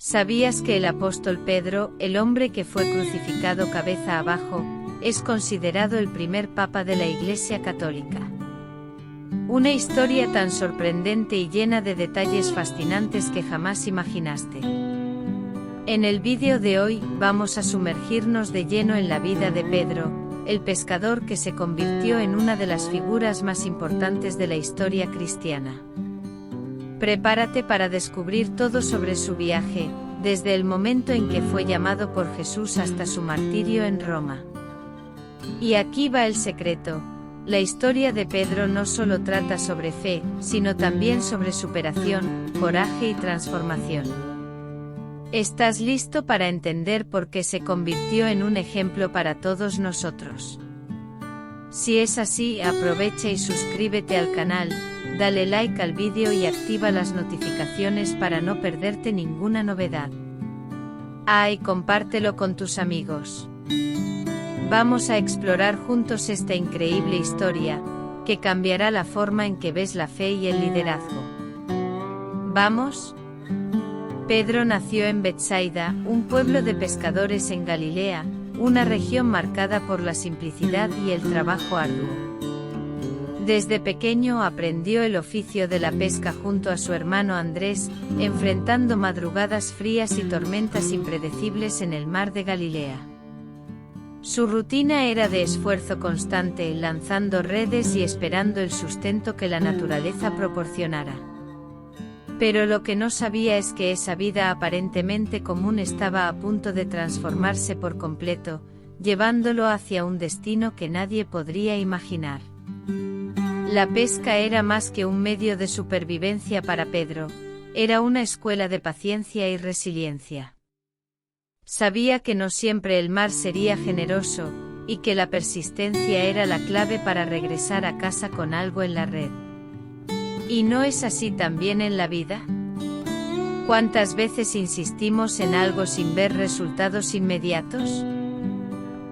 ¿Sabías que el apóstol Pedro, el hombre que fue crucificado cabeza abajo, es considerado el primer papa de la Iglesia Católica? Una historia tan sorprendente y llena de detalles fascinantes que jamás imaginaste. En el vídeo de hoy, vamos a sumergirnos de lleno en la vida de Pedro, el pescador que se convirtió en una de las figuras más importantes de la historia cristiana. Prepárate para descubrir todo sobre su viaje, desde el momento en que fue llamado por Jesús hasta su martirio en Roma. Y aquí va el secreto: la historia de Pedro no solo trata sobre fe, sino también sobre superación, coraje y transformación. ¿Estás listo para entender por qué se convirtió en un ejemplo para todos nosotros? Si es así, aprovecha y suscríbete al canal, dale like al vídeo y activa las notificaciones para no perderte ninguna novedad. Y compártelo con tus amigos. Vamos a explorar juntos esta increíble historia, que cambiará la forma en que ves la fe y el liderazgo. ¿Vamos? Pedro nació en Betsaida, un pueblo de pescadores en Galilea, una región marcada por la simplicidad y el trabajo arduo. Desde pequeño aprendió el oficio de la pesca junto a su hermano Andrés, enfrentando madrugadas frías y tormentas impredecibles en el mar de Galilea. Su rutina era de esfuerzo constante, lanzando redes y esperando el sustento que la naturaleza proporcionara. Pero lo que no sabía es que esa vida aparentemente común estaba a punto de transformarse por completo, llevándolo hacia un destino que nadie podría imaginar. La pesca era más que un medio de supervivencia para Pedro, era una escuela de paciencia y resiliencia. Sabía que no siempre el mar sería generoso, y que la persistencia era la clave para regresar a casa con algo en la red. ¿Y no es así también en la vida? ¿Cuántas veces insistimos en algo sin ver resultados inmediatos?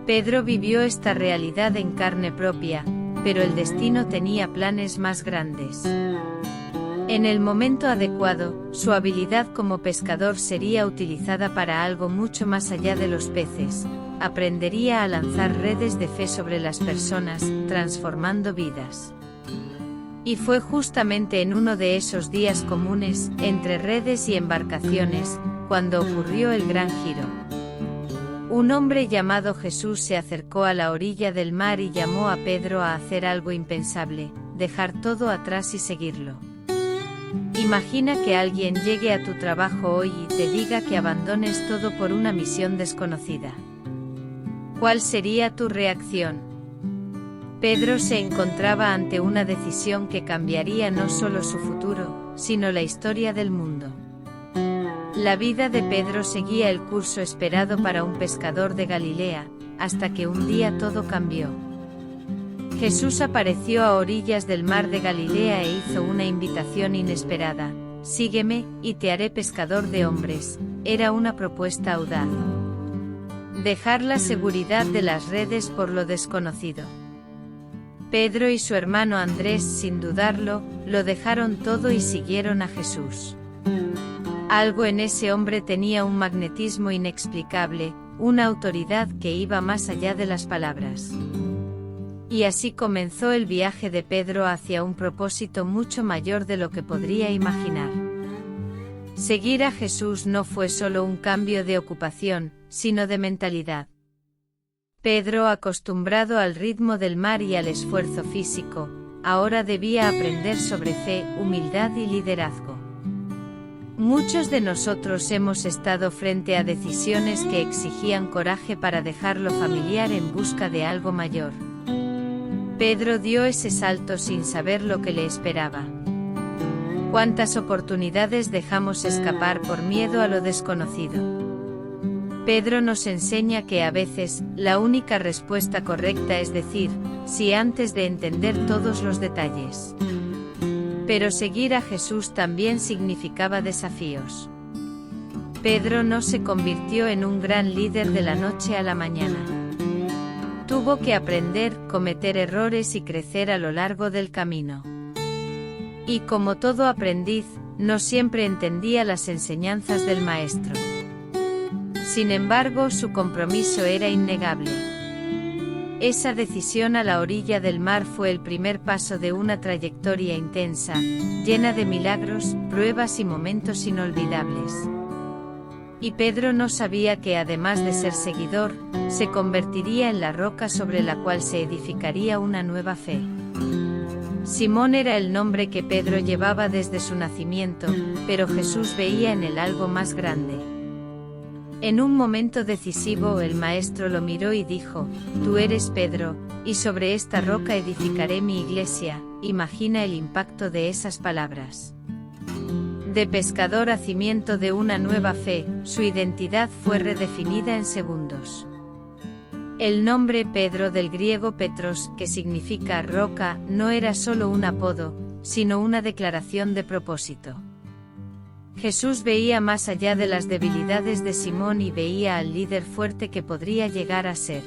Pedro vivió esta realidad en carne propia, pero el destino tenía planes más grandes. En el momento adecuado, su habilidad como pescador sería utilizada para algo mucho más allá de los peces. Aprendería a lanzar redes de fe sobre las personas, transformando vidas. Y fue justamente en uno de esos días comunes, entre redes y embarcaciones, cuando ocurrió el gran giro. Un hombre llamado Jesús se acercó a la orilla del mar y llamó a Pedro a hacer algo impensable: dejar todo atrás y seguirlo. Imagina que alguien llegue a tu trabajo hoy y te diga que abandones todo por una misión desconocida. ¿Cuál sería tu reacción? Pedro se encontraba ante una decisión que cambiaría no solo su futuro, sino la historia del mundo. La vida de Pedro seguía el curso esperado para un pescador de Galilea, hasta que un día todo cambió. Jesús apareció a orillas del mar de Galilea e hizo una invitación inesperada: sígueme, y te haré pescador de hombres. Era una propuesta audaz. Dejar la seguridad de las redes por lo desconocido. Pedro y su hermano Andrés, sin dudarlo, lo dejaron todo y siguieron a Jesús. Algo en ese hombre tenía un magnetismo inexplicable, una autoridad que iba más allá de las palabras. Y así comenzó el viaje de Pedro hacia un propósito mucho mayor de lo que podría imaginar. Seguir a Jesús no fue solo un cambio de ocupación, sino de mentalidad. Pedro, acostumbrado al ritmo del mar y al esfuerzo físico, ahora debía aprender sobre fe, humildad y liderazgo. Muchos de nosotros hemos estado frente a decisiones que exigían coraje para dejar lo familiar en busca de algo mayor. Pedro dio ese salto sin saber lo que le esperaba. ¿Cuántas oportunidades dejamos escapar por miedo a lo desconocido? Pedro nos enseña que a veces, la única respuesta correcta es decir sí antes de entender todos los detalles. Pero seguir a Jesús también significaba desafíos. Pedro no se convirtió en un gran líder de la noche a la mañana. Tuvo que aprender, cometer errores y crecer a lo largo del camino. Y como todo aprendiz, no siempre entendía las enseñanzas del Maestro. Sin embargo, su compromiso era innegable. Esa decisión a la orilla del mar fue el primer paso de una trayectoria intensa, llena de milagros, pruebas y momentos inolvidables. Y Pedro no sabía que además de ser seguidor, se convertiría en la roca sobre la cual se edificaría una nueva fe. Simón era el nombre que Pedro llevaba desde su nacimiento, pero Jesús veía en él algo más grande. En un momento decisivo el Maestro lo miró y dijo: «Tú eres Pedro, y sobre esta roca edificaré mi iglesia». Imagina el impacto de esas palabras. De pescador a cimiento de una nueva fe, su identidad fue redefinida en segundos. El nombre Pedro, del griego Petros, que significa roca, no era solo un apodo, sino una declaración de propósito. Jesús veía más allá de las debilidades de Simón y veía al líder fuerte que podría llegar a ser.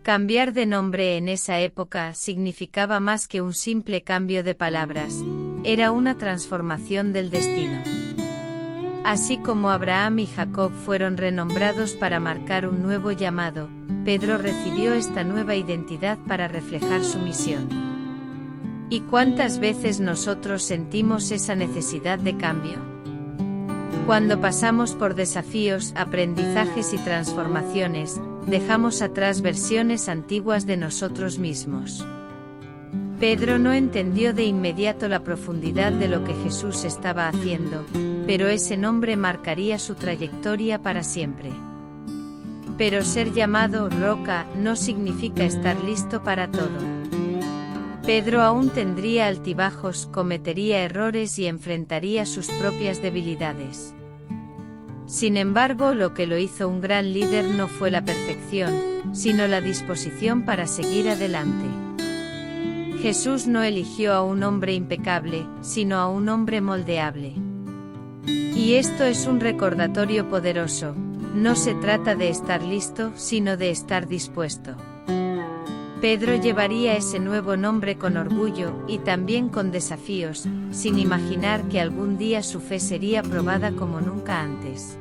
Cambiar de nombre en esa época significaba más que un simple cambio de palabras, era una transformación del destino. Así como Abraham y Jacob fueron renombrados para marcar un nuevo llamado, Pedro recibió esta nueva identidad para reflejar su misión. ¿Y cuántas veces nosotros sentimos esa necesidad de cambio? Cuando pasamos por desafíos, aprendizajes y transformaciones, dejamos atrás versiones antiguas de nosotros mismos. Pedro no entendió de inmediato la profundidad de lo que Jesús estaba haciendo, pero ese nombre marcaría su trayectoria para siempre. Pero ser llamado roca no significa estar listo para todo. Pedro aún tendría altibajos, cometería errores y enfrentaría sus propias debilidades. Sin embargo, lo que lo hizo un gran líder no fue la perfección, sino la disposición para seguir adelante. Jesús no eligió a un hombre impecable, sino a un hombre moldeable. Y esto es un recordatorio poderoso: no se trata de estar listo, sino de estar dispuesto. Pedro llevaría ese nuevo nombre con orgullo, y también con desafíos, sin imaginar que algún día su fe sería probada como nunca antes.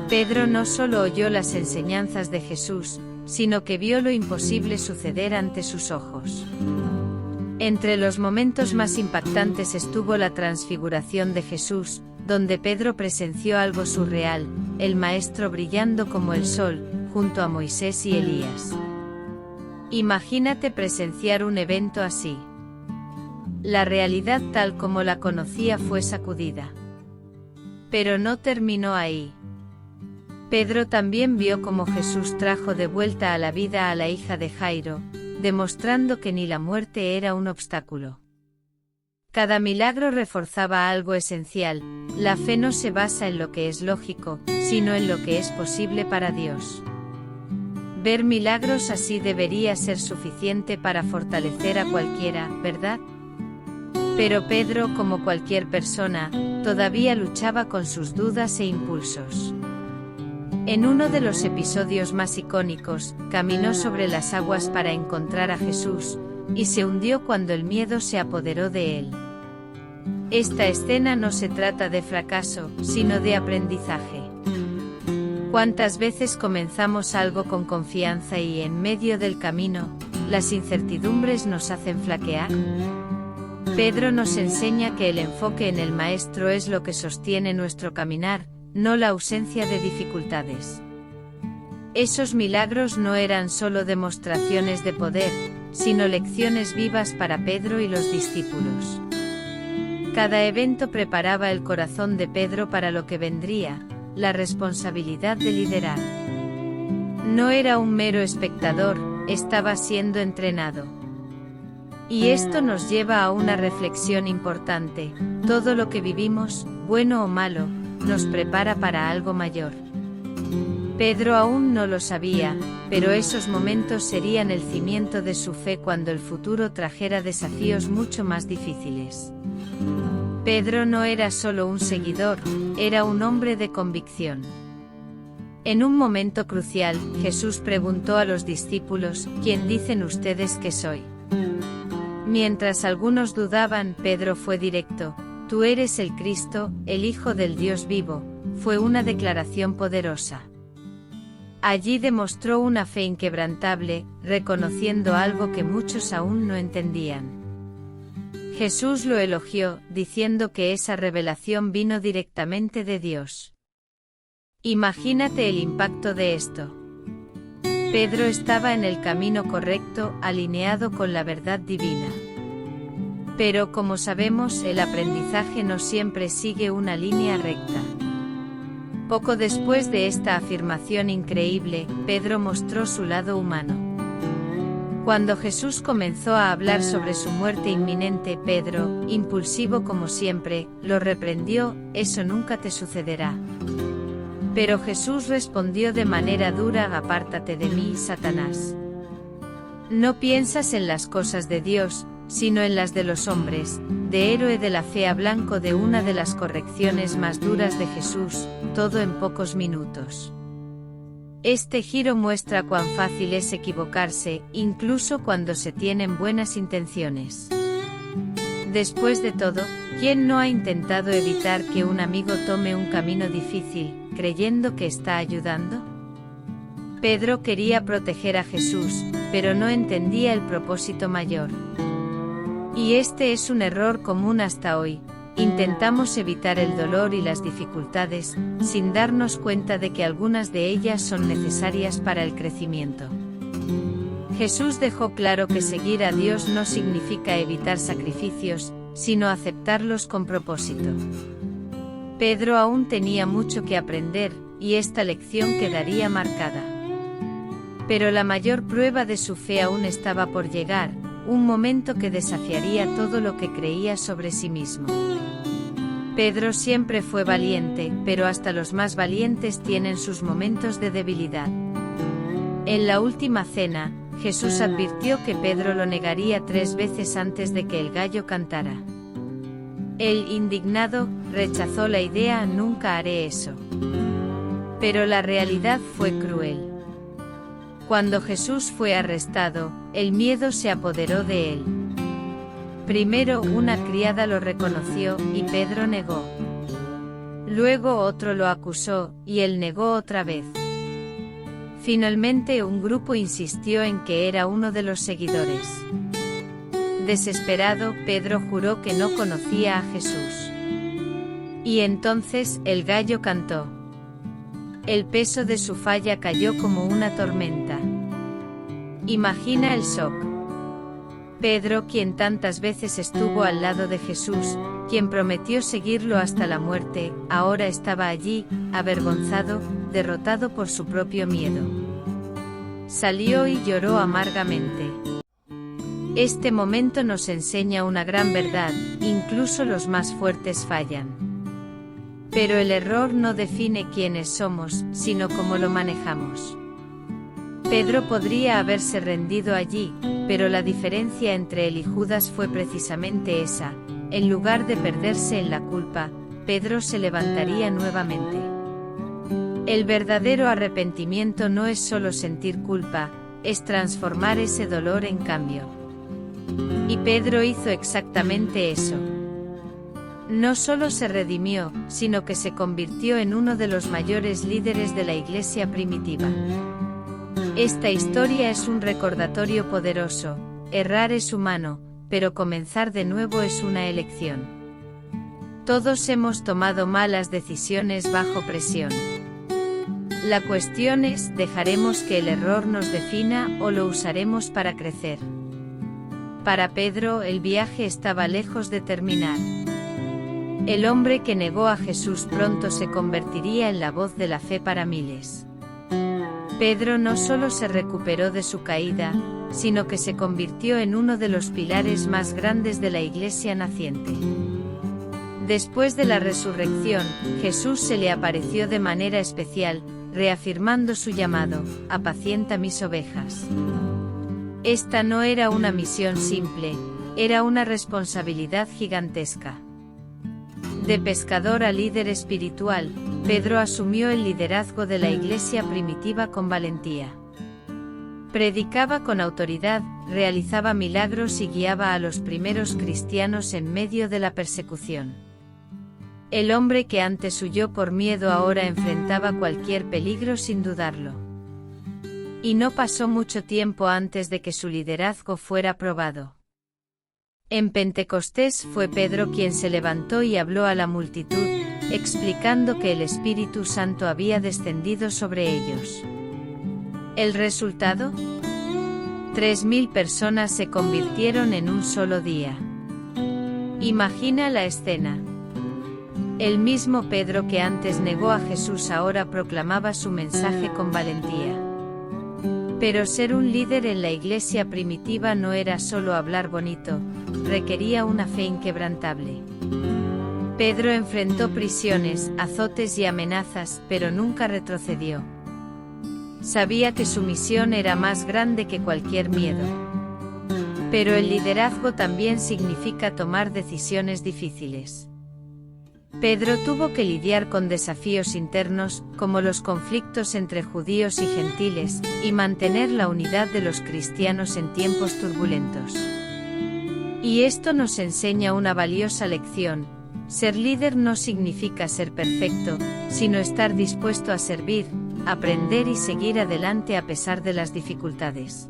Pedro no solo oyó las enseñanzas de Jesús, sino que vio lo imposible suceder ante sus ojos. Entre los momentos más impactantes estuvo la transfiguración de Jesús, donde Pedro presenció algo surreal, el Maestro brillando como el sol, junto a Moisés y Elías. Imagínate presenciar un evento así. La realidad tal como la conocía fue sacudida. Pero no terminó ahí. Pedro también vio cómo Jesús trajo de vuelta a la vida a la hija de Jairo, demostrando que ni la muerte era un obstáculo. Cada milagro reforzaba algo esencial: la fe no se basa en lo que es lógico, sino en lo que es posible para Dios. Ver milagros así debería ser suficiente para fortalecer a cualquiera, ¿verdad? Pero Pedro, como cualquier persona, todavía luchaba con sus dudas e impulsos. En uno de los episodios más icónicos, caminó sobre las aguas para encontrar a Jesús, y se hundió cuando el miedo se apoderó de él. Esta escena no se trata de fracaso, sino de aprendizaje. ¿Cuántas veces comenzamos algo con confianza y en medio del camino, las incertidumbres nos hacen flaquear? Pedro nos enseña que el enfoque en el Maestro es lo que sostiene nuestro caminar, no la ausencia de dificultades. Esos milagros no eran solo demostraciones de poder, sino lecciones vivas para Pedro y los discípulos. Cada evento preparaba el corazón de Pedro para lo que vendría, la responsabilidad de liderar. No era un mero espectador, estaba siendo entrenado. Y esto nos lleva a una reflexión importante: todo lo que vivimos, bueno o malo, nos prepara para algo mayor. Pedro aún no lo sabía, pero esos momentos serían el cimiento de su fe cuando el futuro trajera desafíos mucho más difíciles. Pedro no era solo un seguidor, era un hombre de convicción. En un momento crucial, Jesús preguntó a los discípulos: ¿Quién dicen ustedes que soy? Mientras algunos dudaban, Pedro fue directo: Tú eres el Cristo, el Hijo del Dios vivo, fue una declaración poderosa. Allí demostró una fe inquebrantable, reconociendo algo que muchos aún no entendían. Jesús lo elogió, diciendo que esa revelación vino directamente de Dios. Imagínate el impacto de esto. Pedro estaba en el camino correcto, alineado con la verdad divina. Pero como sabemos, el aprendizaje no siempre sigue una línea recta. Poco después de esta afirmación increíble, Pedro mostró su lado humano. Cuando Jesús comenzó a hablar sobre su muerte inminente, Pedro, impulsivo como siempre, lo reprendió: «Eso nunca te sucederá». Pero Jesús respondió de manera dura: «Apártate de mí, Satanás. No piensas en las cosas de Dios, sino en las de los hombres». De héroe de la fe a blanco de una de las correcciones más duras de Jesús, todo en pocos minutos. Este giro muestra cuán fácil es equivocarse, incluso cuando se tienen buenas intenciones. Después de todo, ¿quién no ha intentado evitar que un amigo tome un camino difícil, creyendo que está ayudando? Pedro quería proteger a Jesús, pero no entendía el propósito mayor. Y este es un error común hasta hoy. Intentamos evitar el dolor y las dificultades, sin darnos cuenta de que algunas de ellas son necesarias para el crecimiento. Jesús dejó claro que seguir a Dios no significa evitar sacrificios, sino aceptarlos con propósito. Pedro aún tenía mucho que aprender, y esta lección quedaría marcada. Pero la mayor prueba de su fe aún estaba por llegar, un momento que desafiaría todo lo que creía sobre sí mismo. Pedro siempre fue valiente, pero hasta los más valientes tienen sus momentos de debilidad. En la última cena, Jesús advirtió que Pedro lo negaría 3 veces antes de que el gallo cantara. Él, indignado, rechazó la idea: «Nunca haré eso». Pero la realidad fue cruel. Cuando Jesús fue arrestado, el miedo se apoderó de él. Primero una criada lo reconoció, y Pedro negó. Luego otro lo acusó, y él negó otra vez. Finalmente un grupo insistió en que era uno de los seguidores. Desesperado, Pedro juró que no conocía a Jesús. Y entonces el gallo cantó. El peso de su falla cayó como una tormenta. Imagina el shock. Pedro, quien tantas veces estuvo al lado de Jesús, quien prometió seguirlo hasta la muerte, ahora estaba allí, avergonzado, derrotado por su propio miedo. Salió y lloró amargamente. Este momento nos enseña una gran verdad: incluso los más fuertes fallan. Pero el error no define quiénes somos, sino cómo lo manejamos. Pedro podría haberse rendido allí, pero la diferencia entre él y Judas fue precisamente esa: en lugar de perderse en la culpa, Pedro se levantaría nuevamente. El verdadero arrepentimiento no es solo sentir culpa, es transformar ese dolor en cambio. Y Pedro hizo exactamente eso. No solo se redimió, sino que se convirtió en uno de los mayores líderes de la Iglesia primitiva. Esta historia es un recordatorio poderoso: errar es humano, pero comenzar de nuevo es una elección. Todos hemos tomado malas decisiones bajo presión. La cuestión es: ¿dejaremos que el error nos defina o lo usaremos para crecer? Para Pedro, el viaje estaba lejos de terminar. El hombre que negó a Jesús pronto se convertiría en la voz de la fe para miles. Pedro no solo se recuperó de su caída, sino que se convirtió en uno de los pilares más grandes de la Iglesia naciente. Después de la resurrección, Jesús se le apareció de manera especial, reafirmando su llamado: «Apacienta mis ovejas». Esta no era una misión simple, era una responsabilidad gigantesca. De pescador a líder espiritual, Pedro asumió el liderazgo de la Iglesia primitiva con valentía. Predicaba con autoridad, realizaba milagros y guiaba a los primeros cristianos en medio de la persecución. El hombre que antes huyó por miedo ahora enfrentaba cualquier peligro sin dudarlo. Y no pasó mucho tiempo antes de que su liderazgo fuera probado. En Pentecostés fue Pedro quien se levantó y habló a la multitud, explicando que el Espíritu Santo había descendido sobre ellos. ¿El resultado? 3.000 personas se convirtieron en un solo día. Imagina la escena. El mismo Pedro que antes negó a Jesús ahora proclamaba su mensaje con valentía. Pero ser un líder en la iglesia primitiva no era solo hablar bonito, requería una fe inquebrantable. Pedro enfrentó prisiones, azotes y amenazas, pero nunca retrocedió. Sabía que su misión era más grande que cualquier miedo. Pero el liderazgo también significa tomar decisiones difíciles. Pedro tuvo que lidiar con desafíos internos, como los conflictos entre judíos y gentiles, y mantener la unidad de los cristianos en tiempos turbulentos. Y esto nos enseña una valiosa lección: ser líder no significa ser perfecto, sino estar dispuesto a servir, aprender y seguir adelante a pesar de las dificultades.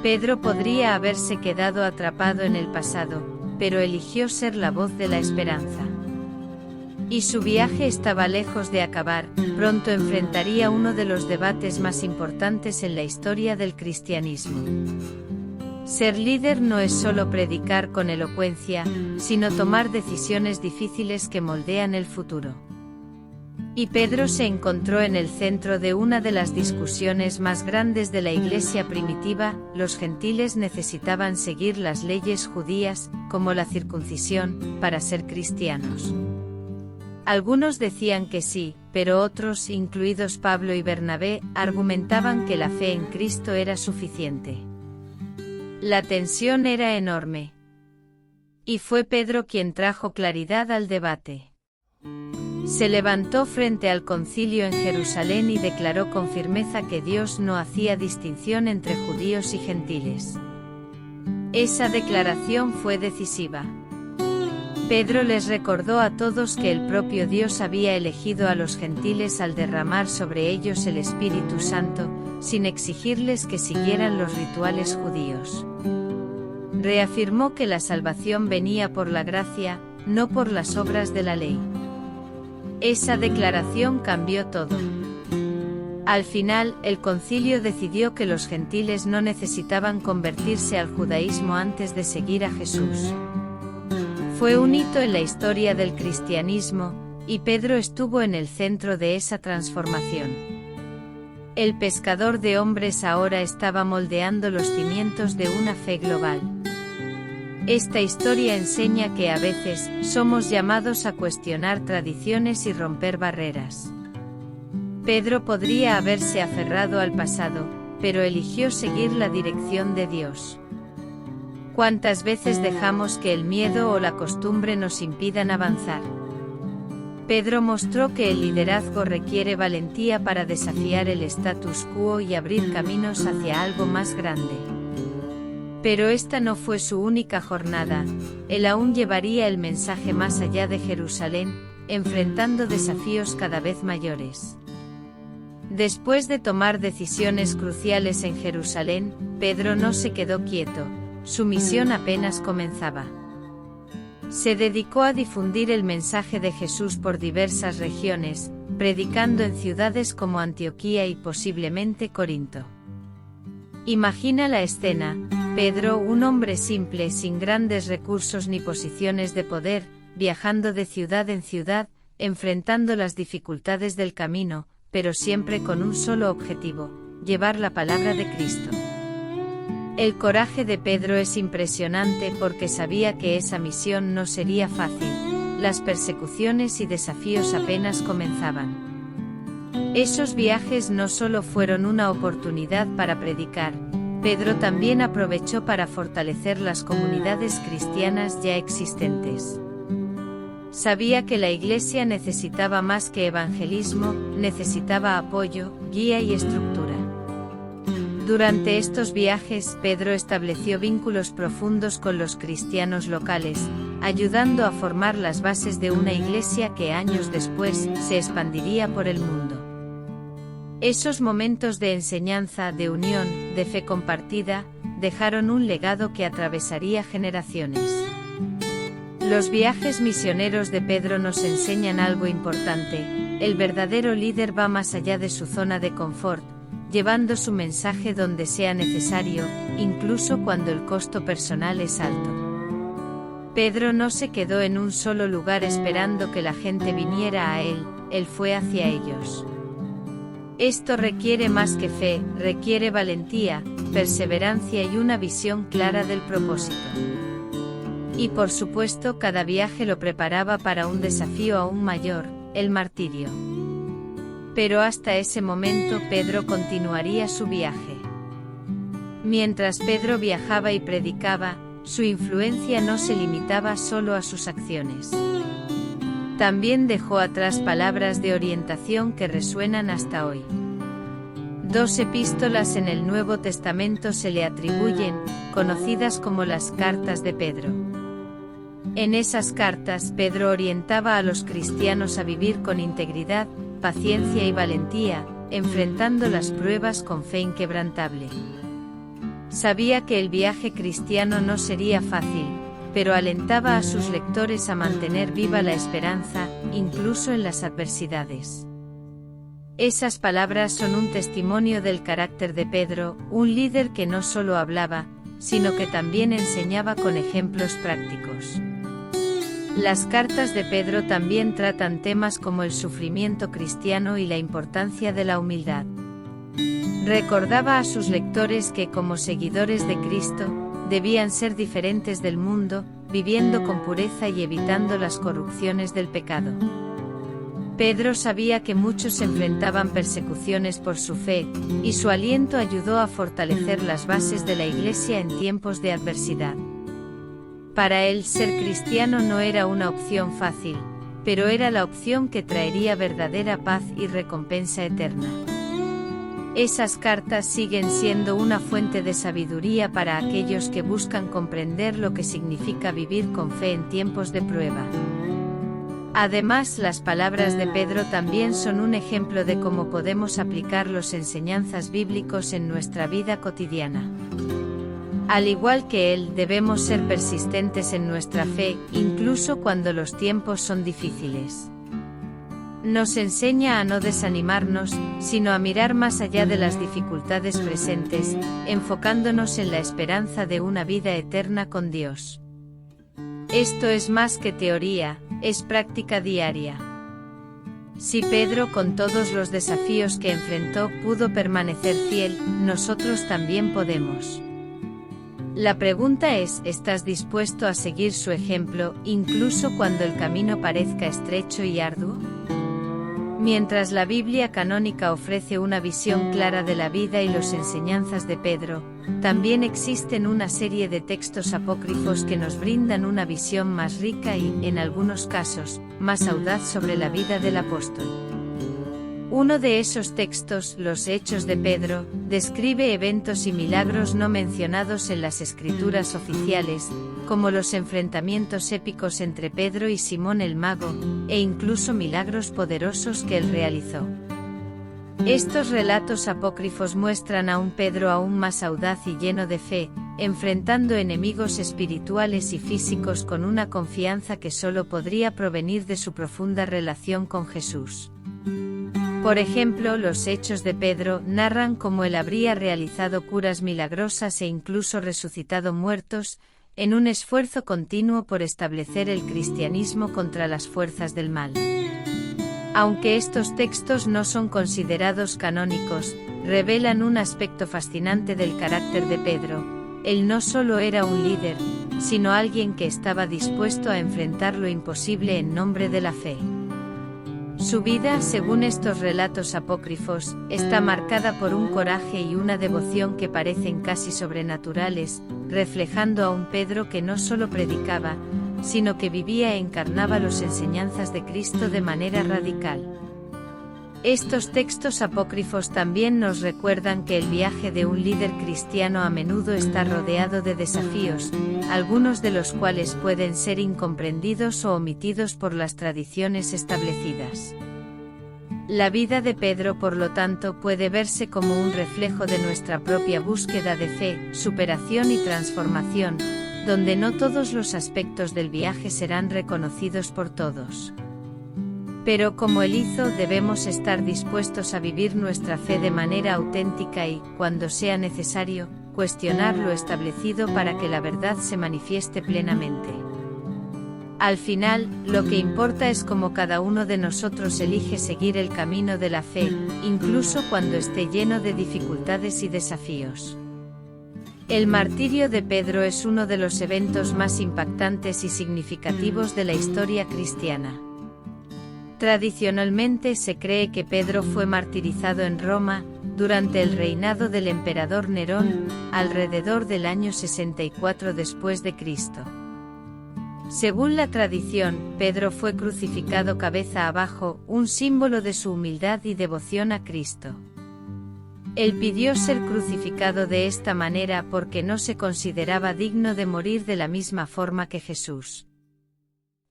Pedro podría haberse quedado atrapado en el pasado, pero eligió ser la voz de la esperanza. Y su viaje estaba lejos de acabar, pronto enfrentaría uno de los debates más importantes en la historia del cristianismo. Ser líder no es solo predicar con elocuencia, sino tomar decisiones difíciles que moldean el futuro. Y Pedro se encontró en el centro de una de las discusiones más grandes de la iglesia primitiva: los gentiles necesitaban seguir las leyes judías, como la circuncisión, para ser cristianos. Algunos decían que sí, pero otros, incluidos Pablo y Bernabé, argumentaban que la fe en Cristo era suficiente. La tensión era enorme. Y fue Pedro quien trajo claridad al debate. Se levantó frente al concilio en Jerusalén y declaró con firmeza que Dios no hacía distinción entre judíos y gentiles. Esa declaración fue decisiva. Pedro les recordó a todos que el propio Dios había elegido a los gentiles al derramar sobre ellos el Espíritu Santo, sin exigirles que siguieran los rituales judíos. Reafirmó que la salvación venía por la gracia, no por las obras de la ley. Esa declaración cambió todo. Al final, el concilio decidió que los gentiles no necesitaban convertirse al judaísmo antes de seguir a Jesús. Fue un hito en la historia del cristianismo, y Pedro estuvo en el centro de esa transformación. El pescador de hombres ahora estaba moldeando los cimientos de una fe global. Esta historia enseña que a veces somos llamados a cuestionar tradiciones y romper barreras. Pedro podría haberse aferrado al pasado, pero eligió seguir la dirección de Dios. ¿Cuántas veces dejamos que el miedo o la costumbre nos impidan avanzar? Pedro mostró que el liderazgo requiere valentía para desafiar el status quo y abrir caminos hacia algo más grande. Pero esta no fue su única jornada, él aún llevaría el mensaje más allá de Jerusalén, enfrentando desafíos cada vez mayores. Después de tomar decisiones cruciales en Jerusalén, Pedro no se quedó quieto, su misión apenas comenzaba. Se dedicó a difundir el mensaje de Jesús por diversas regiones, predicando en ciudades como Antioquía y posiblemente Corinto. Imagina la escena: Pedro, un hombre simple sin grandes recursos ni posiciones de poder, viajando de ciudad en ciudad, enfrentando las dificultades del camino, pero siempre con un solo objetivo: llevar la palabra de Cristo. El coraje de Pedro es impresionante porque sabía que esa misión no sería fácil, las persecuciones y desafíos apenas comenzaban. Esos viajes no solo fueron una oportunidad para predicar, Pedro también aprovechó para fortalecer las comunidades cristianas ya existentes. Sabía que la iglesia necesitaba más que evangelismo, necesitaba apoyo, guía y estructura. Durante estos viajes, Pedro estableció vínculos profundos con los cristianos locales, ayudando a formar las bases de una iglesia que años después se expandiría por el mundo. Esos momentos de enseñanza, de unión, de fe compartida, dejaron un legado que atravesaría generaciones. Los viajes misioneros de Pedro nos enseñan algo importante: el verdadero líder va más allá de su zona de confort, llevando su mensaje donde sea necesario, incluso cuando el costo personal es alto. Pedro no se quedó en un solo lugar esperando que la gente viniera a él fue hacia ellos. Esto requiere más que fe, requiere valentía, perseverancia y una visión clara del propósito. Y por supuesto, cada viaje lo preparaba para un desafío aún mayor, el martirio. Pero hasta ese momento Pedro continuaría su viaje. Mientras Pedro viajaba y predicaba, su influencia no se limitaba solo a sus acciones. También dejó atrás palabras de orientación que resuenan hasta hoy. 2 epístolas en el Nuevo Testamento se le atribuyen, conocidas como las cartas de Pedro. En esas cartas, Pedro orientaba a los cristianos a vivir con integridad, paciencia y valentía, enfrentando las pruebas con fe inquebrantable. Sabía que el viaje cristiano no sería fácil, pero alentaba a sus lectores a mantener viva la esperanza, incluso en las adversidades. Esas palabras son un testimonio del carácter de Pedro, un líder que no solo hablaba, sino que también enseñaba con ejemplos prácticos. Las cartas de Pedro también tratan temas como el sufrimiento cristiano y la importancia de la humildad. Recordaba a sus lectores que, como seguidores de Cristo, debían ser diferentes del mundo, viviendo con pureza y evitando las corrupciones del pecado. Pedro sabía que muchos enfrentaban persecuciones por su fe, y su aliento ayudó a fortalecer las bases de la Iglesia en tiempos de adversidad. Para él, ser cristiano no era una opción fácil, pero era la opción que traería verdadera paz y recompensa eterna. Esas cartas siguen siendo una fuente de sabiduría para aquellos que buscan comprender lo que significa vivir con fe en tiempos de prueba. Además, las palabras de Pedro también son un ejemplo de cómo podemos aplicar las enseñanzas bíblicas en nuestra vida cotidiana. Al igual que él, debemos ser persistentes en nuestra fe, incluso cuando los tiempos son difíciles. Nos enseña a no desanimarnos, sino a mirar más allá de las dificultades presentes, enfocándonos en la esperanza de una vida eterna con Dios. Esto es más que teoría, es práctica diaria. Si Pedro, con todos los desafíos que enfrentó, pudo permanecer fiel, nosotros también podemos. La pregunta es, ¿estás dispuesto a seguir su ejemplo, incluso cuando el camino parezca estrecho y arduo? Mientras la Biblia canónica ofrece una visión clara de la vida y las enseñanzas de Pedro, también existen una serie de textos apócrifos que nos brindan una visión más rica y, en algunos casos, más audaz sobre la vida del apóstol. Uno de esos textos, los Hechos de Pedro, describe eventos y milagros no mencionados en las escrituras oficiales, como los enfrentamientos épicos entre Pedro y Simón el Mago, e incluso milagros poderosos que él realizó. Estos relatos apócrifos muestran a un Pedro aún más audaz y lleno de fe, enfrentando enemigos espirituales y físicos con una confianza que solo podría provenir de su profunda relación con Jesús. Por ejemplo, los Hechos de Pedro narran cómo él habría realizado curas milagrosas e incluso resucitado muertos, en un esfuerzo continuo por establecer el cristianismo contra las fuerzas del mal. Aunque estos textos no son considerados canónicos, revelan un aspecto fascinante del carácter de Pedro. Él no solo era un líder, sino alguien que estaba dispuesto a enfrentar lo imposible en nombre de la fe. Su vida, según estos relatos apócrifos, está marcada por un coraje y una devoción que parecen casi sobrenaturales, reflejando a un Pedro que no solo predicaba, sino que vivía e encarnaba las enseñanzas de Cristo de manera radical. Estos textos apócrifos también nos recuerdan que el viaje de un líder cristiano a menudo está rodeado de desafíos, algunos de los cuales pueden ser incomprendidos o omitidos por las tradiciones establecidas. La vida de Pedro, por lo tanto, puede verse como un reflejo de nuestra propia búsqueda de fe, superación y transformación, donde no todos los aspectos del viaje serán reconocidos por todos. Pero como él hizo, debemos estar dispuestos a vivir nuestra fe de manera auténtica y, cuando sea necesario, cuestionar lo establecido para que la verdad se manifieste plenamente. Al final, lo que importa es cómo cada uno de nosotros elige seguir el camino de la fe, incluso cuando esté lleno de dificultades y desafíos. El martirio de Pedro es uno de los eventos más impactantes y significativos de la historia cristiana. Tradicionalmente se cree que Pedro fue martirizado en Roma, durante el reinado del emperador Nerón, alrededor del año 64 después de Cristo. Según la tradición, Pedro fue crucificado cabeza abajo, un símbolo de su humildad y devoción a Cristo. Él pidió ser crucificado de esta manera porque no se consideraba digno de morir de la misma forma que Jesús.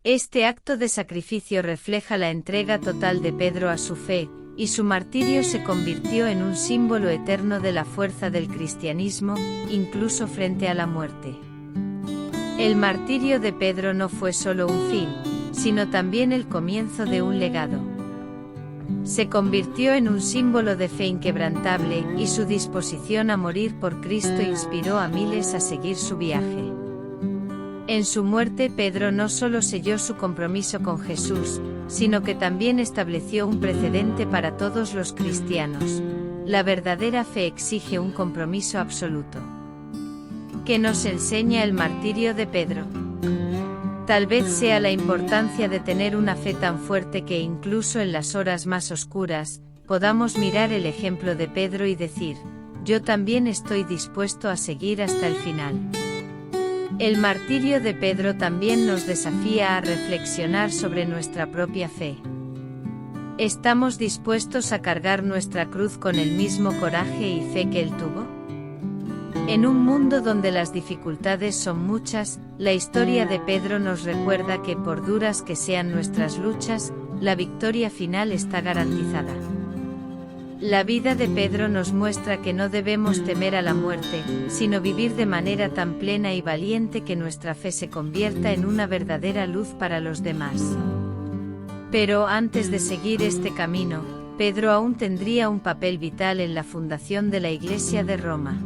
Este acto de sacrificio refleja la entrega total de Pedro a su fe, y su martirio se convirtió en un símbolo eterno de la fuerza del cristianismo, incluso frente a la muerte. El martirio de Pedro no fue solo un fin, sino también el comienzo de un legado. Se convirtió en un símbolo de fe inquebrantable, y su disposición a morir por Cristo inspiró a miles a seguir su viaje. En su muerte, Pedro no solo selló su compromiso con Jesús, sino que también estableció un precedente para todos los cristianos. La verdadera fe exige un compromiso absoluto. ¿Qué nos enseña el martirio de Pedro? Tal vez sea la importancia de tener una fe tan fuerte que incluso en las horas más oscuras, podamos mirar el ejemplo de Pedro y decir, yo también estoy dispuesto a seguir hasta el final. El martirio de Pedro también nos desafía a reflexionar sobre nuestra propia fe. ¿Estamos dispuestos a cargar nuestra cruz con el mismo coraje y fe que él tuvo? En un mundo donde las dificultades son muchas, la historia de Pedro nos recuerda que por duras que sean nuestras luchas, la victoria final está garantizada. La vida de Pedro nos muestra que no debemos temer a la muerte, sino vivir de manera tan plena y valiente que nuestra fe se convierta en una verdadera luz para los demás. Pero antes de seguir este camino, Pedro aún tendría un papel vital en la fundación de la Iglesia de Roma.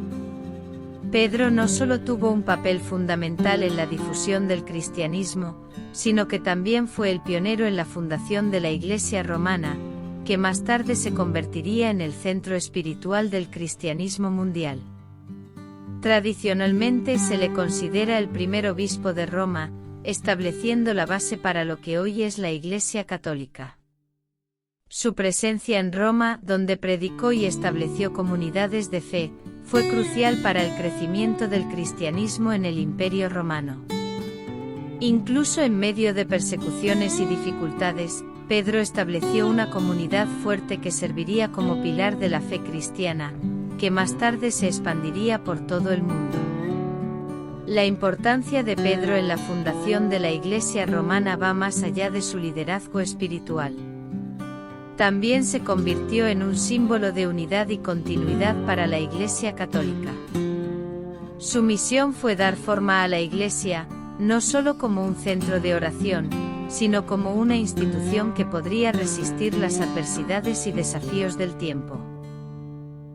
Pedro no solo tuvo un papel fundamental en la difusión del cristianismo, sino que también fue el pionero en la fundación de la Iglesia romana, que más tarde se convertiría en el centro espiritual del cristianismo mundial. Tradicionalmente se le considera el primer obispo de Roma, estableciendo la base para lo que hoy es la Iglesia Católica. Su presencia en Roma, donde predicó y estableció comunidades de fe, fue crucial para el crecimiento del cristianismo en el Imperio Romano. Incluso en medio de persecuciones y dificultades, Pedro estableció una comunidad fuerte que serviría como pilar de la fe cristiana, que más tarde se expandiría por todo el mundo. La importancia de Pedro en la fundación de la Iglesia romana va más allá de su liderazgo espiritual. También se convirtió en un símbolo de unidad y continuidad para la Iglesia católica. Su misión fue dar forma a la Iglesia, no solo como un centro de oración, sino como una institución que podría resistir las adversidades y desafíos del tiempo.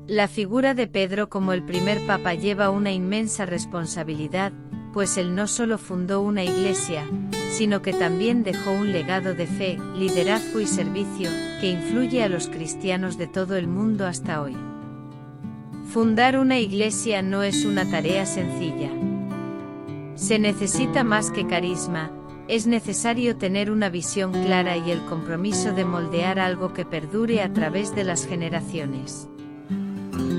La figura de Pedro como el primer papa lleva una inmensa responsabilidad, pues él no solo fundó una iglesia, sino que también dejó un legado de fe, liderazgo y servicio, que influye a los cristianos de todo el mundo hasta hoy. Fundar una iglesia no es una tarea sencilla. Se necesita más que carisma, es necesario tener una visión clara y el compromiso de moldear algo que perdure a través de las generaciones.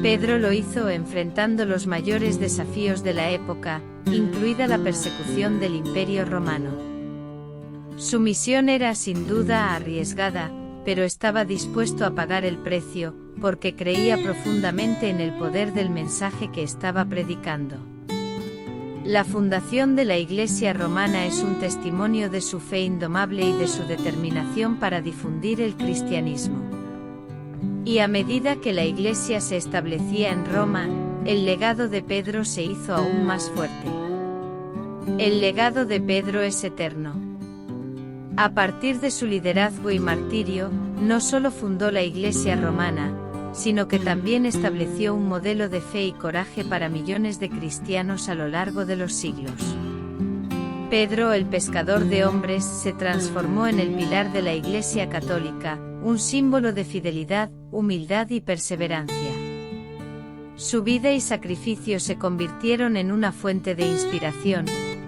Pedro lo hizo enfrentando los mayores desafíos de la época, incluida la persecución del Imperio Romano. Su misión era sin duda arriesgada, pero estaba dispuesto a pagar el precio, porque creía profundamente en el poder del mensaje que estaba predicando. La fundación de la Iglesia romana es un testimonio de su fe indomable y de su determinación para difundir el cristianismo. Y a medida que la Iglesia se establecía en Roma, el legado de Pedro se hizo aún más fuerte. El legado de Pedro es eterno. A partir de su liderazgo y martirio, no solo fundó la Iglesia romana, sino que también estableció un modelo de fe y coraje para millones de cristianos a lo largo de los siglos. Pedro, el pescador de hombres, se transformó en el pilar de la Iglesia católica, un símbolo de fidelidad, humildad y perseverancia. Su vida y sacrificio se convirtieron en una fuente de inspiración,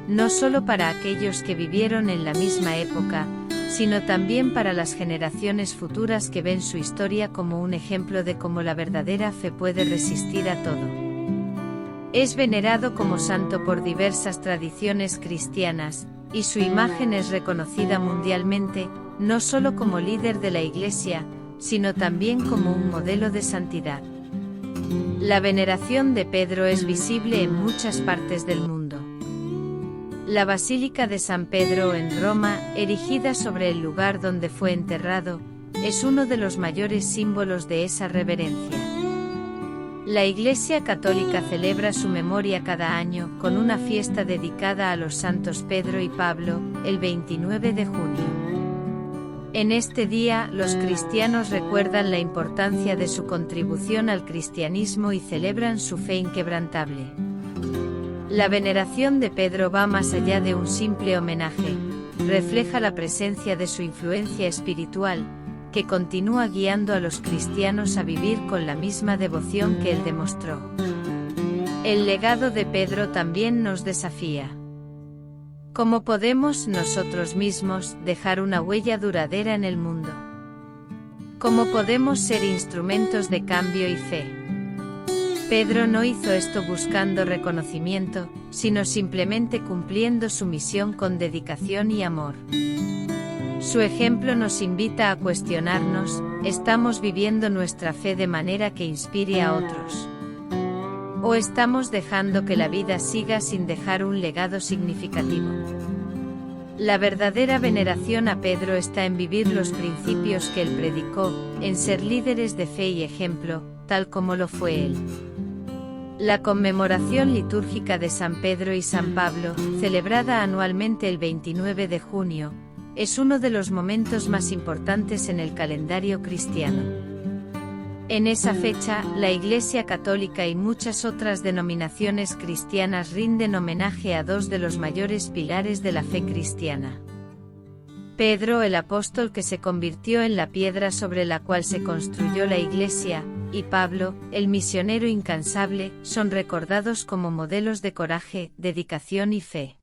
no solo para aquellos que vivieron en la misma época, sino también para las generaciones futuras que ven su historia como un ejemplo de cómo la verdadera fe puede resistir a todo. Es venerado como santo por diversas tradiciones cristianas, y su imagen es reconocida mundialmente, no solo como líder de la Iglesia, sino también como un modelo de santidad. La veneración de Pedro es visible en muchas partes del mundo. La Basílica de San Pedro en Roma, erigida sobre el lugar donde fue enterrado, es uno de los mayores símbolos de esa reverencia. La Iglesia Católica celebra su memoria cada año con una fiesta dedicada a los santos Pedro y Pablo, el 29 de junio. En este día, los cristianos recuerdan la importancia de su contribución al cristianismo y celebran su fe inquebrantable. La veneración de Pedro va más allá de un simple homenaje, refleja la presencia de su influencia espiritual, que continúa guiando a los cristianos a vivir con la misma devoción que él demostró. El legado de Pedro también nos desafía. ¿Cómo podemos nosotros mismos dejar una huella duradera en el mundo? ¿Cómo podemos ser instrumentos de cambio y fe? Pedro no hizo esto buscando reconocimiento, sino simplemente cumpliendo su misión con dedicación y amor. Su ejemplo nos invita a cuestionarnos, ¿estamos viviendo nuestra fe de manera que inspire a otros? ¿O estamos dejando que la vida siga sin dejar un legado significativo? La verdadera veneración a Pedro está en vivir los principios que él predicó, en ser líderes de fe y ejemplo, tal como lo fue él. La conmemoración litúrgica de San Pedro y San Pablo, celebrada anualmente el 29 de junio, es uno de los momentos más importantes en el calendario cristiano. En esa fecha, la Iglesia Católica y muchas otras denominaciones cristianas rinden homenaje a dos de los mayores pilares de la fe cristiana. Pedro, el apóstol que se convirtió en la piedra sobre la cual se construyó la Iglesia, y Pablo, el misionero incansable, son recordados como modelos de coraje, dedicación y fe.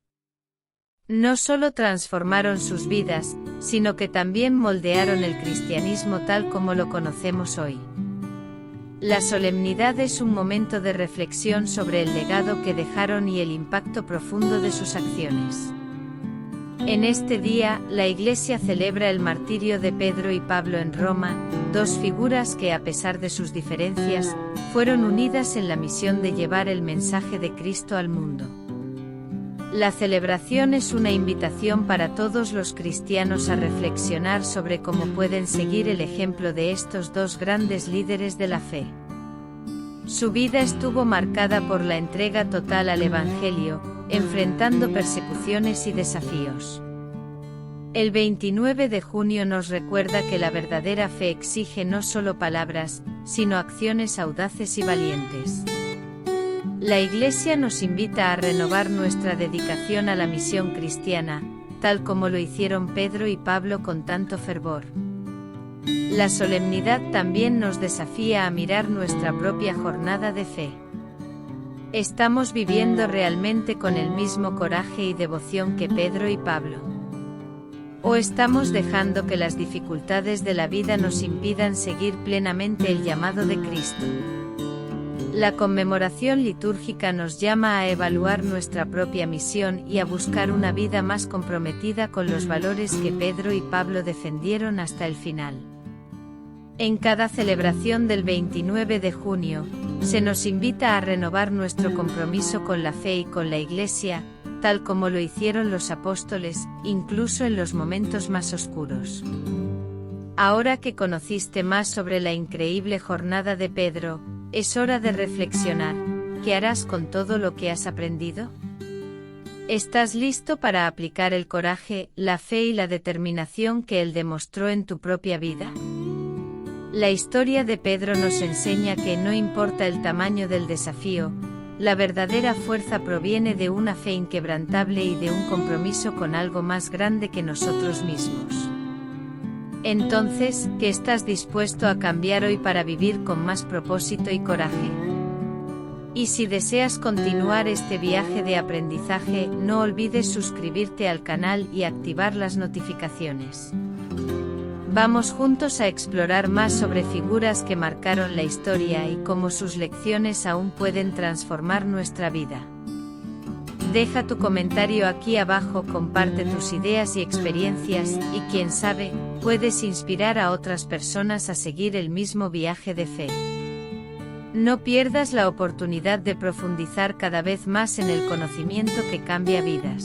No solo transformaron sus vidas, sino que también moldearon el cristianismo tal como lo conocemos hoy. La solemnidad es un momento de reflexión sobre el legado que dejaron y el impacto profundo de sus acciones. En este día, la Iglesia celebra el martirio de Pedro y Pablo en Roma, dos figuras que a pesar de sus diferencias, fueron unidas en la misión de llevar el mensaje de Cristo al mundo. La celebración es una invitación para todos los cristianos a reflexionar sobre cómo pueden seguir el ejemplo de estos dos grandes líderes de la fe. Su vida estuvo marcada por la entrega total al Evangelio, enfrentando persecuciones y desafíos. El 29 de junio nos recuerda que la verdadera fe exige no solo palabras, sino acciones audaces y valientes. La Iglesia nos invita a renovar nuestra dedicación a la misión cristiana, tal como lo hicieron Pedro y Pablo con tanto fervor. La solemnidad también nos desafía a mirar nuestra propia jornada de fe. ¿Estamos viviendo realmente con el mismo coraje y devoción que Pedro y Pablo? ¿O estamos dejando que las dificultades de la vida nos impidan seguir plenamente el llamado de Cristo? La conmemoración litúrgica nos llama a evaluar nuestra propia misión y a buscar una vida más comprometida con los valores que Pedro y Pablo defendieron hasta el final. En cada celebración del 29 de junio, se nos invita a renovar nuestro compromiso con la fe y con la Iglesia, tal como lo hicieron los apóstoles, incluso en los momentos más oscuros. Ahora que conociste más sobre la increíble jornada de Pedro, es hora de reflexionar. ¿Qué harás con todo lo que has aprendido? ¿Estás listo para aplicar el coraje, la fe y la determinación que él demostró en tu propia vida? La historia de Pedro nos enseña que no importa el tamaño del desafío, la verdadera fuerza proviene de una fe inquebrantable y de un compromiso con algo más grande que nosotros mismos. Entonces, ¿qué estás dispuesto a cambiar hoy para vivir con más propósito y coraje? Y si deseas continuar este viaje de aprendizaje, no olvides suscribirte al canal y activar las notificaciones. Vamos juntos a explorar más sobre figuras que marcaron la historia y cómo sus lecciones aún pueden transformar nuestra vida. Deja tu comentario aquí abajo, comparte tus ideas y experiencias, y quién sabe, puedes inspirar a otras personas a seguir el mismo viaje de fe. No pierdas la oportunidad de profundizar cada vez más en el conocimiento que cambia vidas.